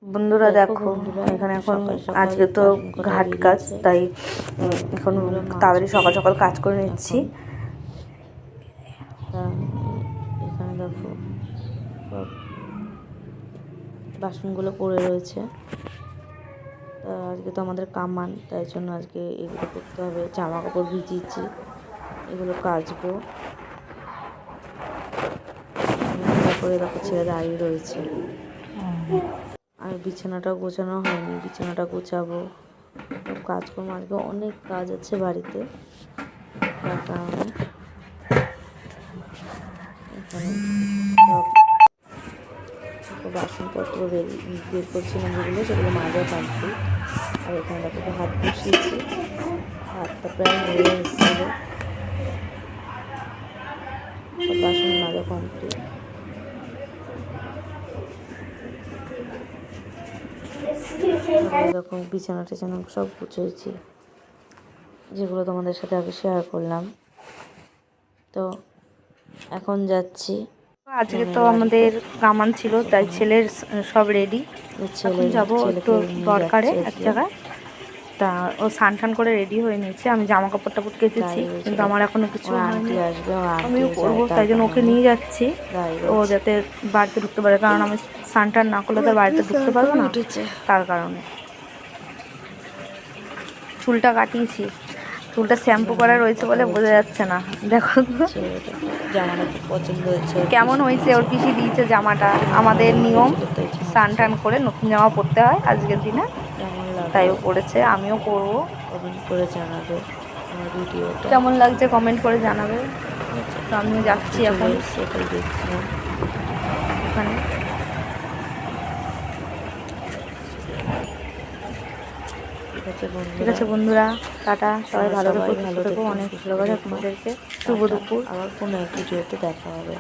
বন্ধুরা দেখো এখানে এখন আজকে তো ঘাট কাজ, তাই এখন তাড়াতাড়ি সকাল সকাল কাজ করে নিচ্ছি। এখানে দেখো সব বাসনগুলো পড়ে রয়েছে। তা আজকে তো আমাদের কামান, তাই জন্য আজকে এগুলো করতে হবে। জামা কাপড় ভিজিয়েছি, এগুলো কাচবো। তারপরে দেখো ছেলে দাঁড়িয়ে রয়েছে। আর বিছানাটাও গোছানো হয়নি, বিছানাটা গোছাবো। সব কাজকর্ম, আজকে অনেক কাজ আছে বাড়িতে, তার কারণে এখানে সব বাসনপত্র বের করছিলাম, সেগুলো মাজা কমপ্লিট। আর এখানে দেখো ভাত বসিয়েছি, ভাতটা প্রায় হয়ে এসেছিল, সব বাসন মাজা কমপ্লিট। দেখো বিছানা টিছানা সব গুছিয়েছি, যেগুলো তোমাদের সাথে আগে শেয়ার করলাম। তো এখন যাচ্ছি। আজকে তো আমাদের কামান ছিল, তাই ছেলের সব রেডি। এখন যাবো একটু দরকারে এক জায়গায়। তা ও স্নান টান করে রেডি হয়ে নিয়েছে। আমি জামা কাপড় টাপড় কেচেছি, কিন্তু আমার এখনো কিছু হয়নি। আমিও করবো, তাই জন্য ওকে নিয়ে যাচ্ছি, ও যাতে বাড়িতে ঢুকতে পারে। কারণ আমি স্নান টান না করলে তার বাড়িতে ঢুকতে পারবো না, তার কারণে। চুলটা কাটিয়েছি, চুলটা শ্যাম্পু করা রয়েছে বলে বোঝা যাচ্ছে না। দেখো জামাটা খুব পছন্দ হয়েছে, কেমন হয়েছে। ওর পিসি দিয়েছে জামাটা। আমাদের নিয়ম স্নান টান করে নতুন জামা পরতে হয় আজকের দিনে, তাই ও পড়েছে। আমিও পরবো। কমেন্ট করে জানাবে আমার ভিডিওটা কেমন লাগছে, কমেন্ট করে জানাবে। তো আমিও যাচ্ছি এখন, সেটাই দেখছিলাম ওখানে। ঠিক আছে বন্ধুরা, টাটা। সবাই ভালো থেকো, সুস্থ থেকো। অনেক ভালোবাসা তোমাদেরকে। শুভ দুপুর। আবার কোনো এক ভিডিওতে দেখা হবে।